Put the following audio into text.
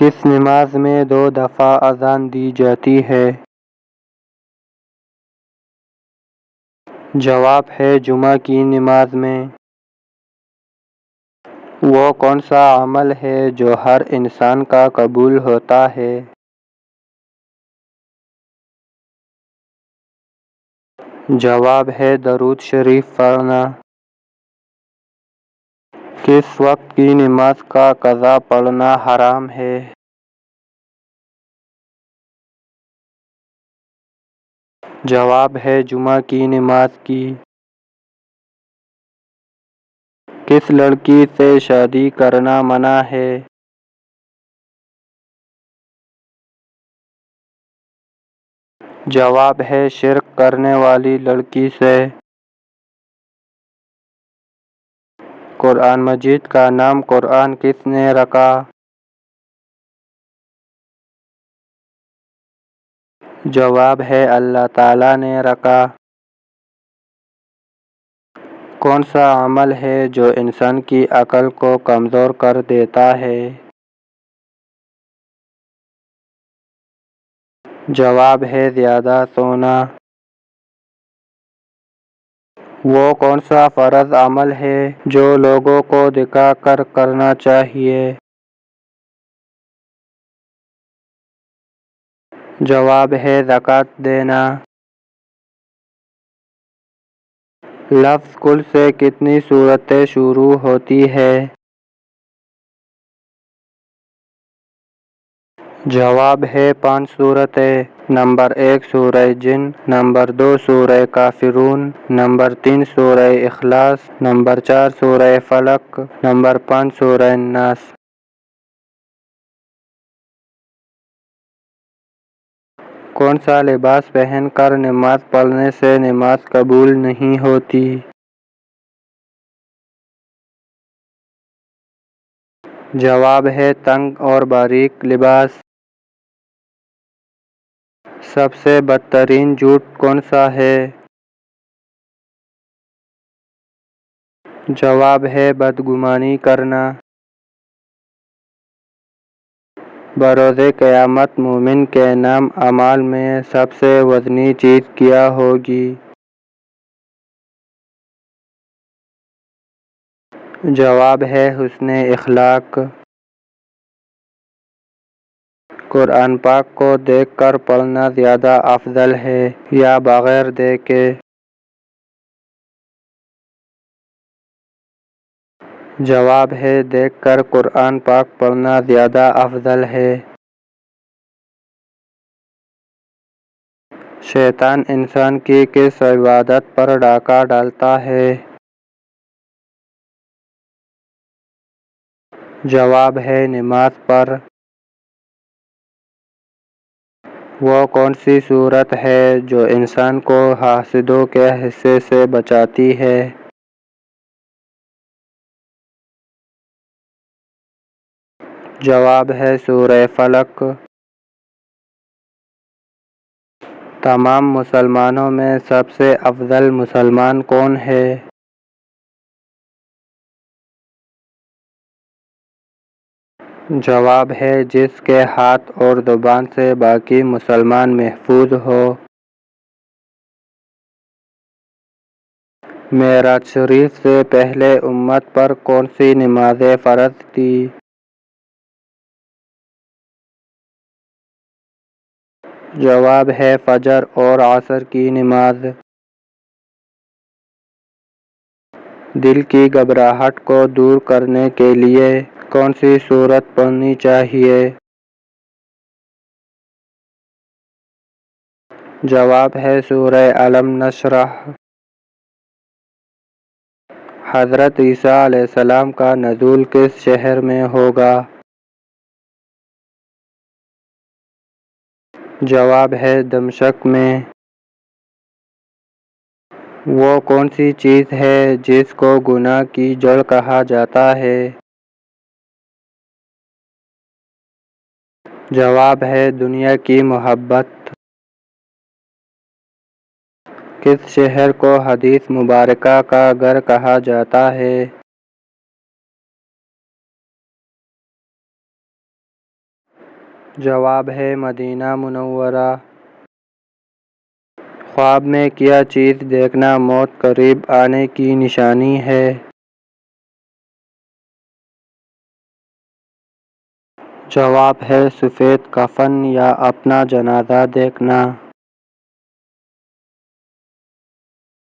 کس نماز میں 2 دفعہ اذان دی جاتی ہے؟ جواب ہے جمعہ کی نماز میں۔ وہ کون سا عمل ہے جو ہر انسان کا قبول ہوتا ہے؟ جواب ہے درود شریف پڑھنا۔ کس وقت کی نماز کا قضا پڑھنا حرام ہے؟ جواب ہے جمعہ کی نماز کی۔ کس لڑکی سے شادی کرنا منع ہے؟ جواب ہے شرک کرنے والی لڑکی سے۔ قرآن مجید کا نام قرآن کس نے رکھا؟ جواب ہے اللہ تعالی نے رکھا۔ کون سا عمل ہے جو انسان کی عقل کو کمزور کر دیتا ہے؟ جواب ہے زیادہ سونا۔ وہ کون سا فرض عمل ہے جو لوگوں کو دکھا کر کرنا چاہیے؟ جواب ہے زکوٰۃ دینا۔ لفظ کل سے کتنی صورتیں شروع ہوتی ہے؟ جواب ہے 5 صورتیں۔ نمبر 1 سورہ جن، نمبر 2 سورہ کافرون، نمبر 3 سورہ اخلاص، نمبر 4 سورہ فلق، نمبر 5 سورہ ناس۔ کون سا لباس پہن کر نماز پڑھنے سے نماز قبول نہیں ہوتی؟ جواب ہے تنگ اور باریک لباس۔ سب سے بدترین جھوٹ کون سا ہے؟ جواب ہے بدگمانی کرنا۔ بروز قیامت مومن کے نام اعمال میں سب سے وزنی چیز کیا ہوگی؟ جواب ہے حسن اخلاق۔ قرآن پاک کو دیکھ کر پڑھنا زیادہ افضل ہے یا بغیر دیکھے؟ جواب ہے دیکھ کر قرآن پاک پڑھنا زیادہ افضل ہے۔ شیطان انسان کی کس عبادت پر ڈاکہ ڈالتا ہے؟ جواب ہے نماز پر۔ وہ کون سی صورت ہے جو انسان کو حاسدوں کے حصے سے بچاتی ہے؟ جواب ہے سورہ فلق۔ تمام مسلمانوں میں سب سے افضل مسلمان کون ہے؟ جواب ہے جس کے ہاتھ اور زبان سے باقی مسلمان محفوظ ہو۔ معراج شریف سے پہلے امت پر کون سی نمازیں فرض تھی؟ جواب ہے فجر اور عصر کی نماز۔ دل کی گھبراہٹ کو دور کرنے کے لیے کون سی سورت پڑھنی چاہیے؟ جواب ہے سورہ الم نشرح۔ حضرت عیسیٰ علیہ السلام کا نزول کس شہر میں ہوگا؟ جواب ہے دمشق میں۔ وہ کون سی چیز ہے جس کو گناہ کی جڑ کہا جاتا ہے؟ جواب ہے دنیا کی محبت۔ کس شہر کو حدیث مبارکہ کا گھر کہا جاتا ہے؟ جواب ہے مدینہ منورہ۔ خواب میں کیا چیز دیکھنا موت قریب آنے کی نشانی ہے؟ جواب ہے سفید کفن یا اپنا جنازہ دیکھنا۔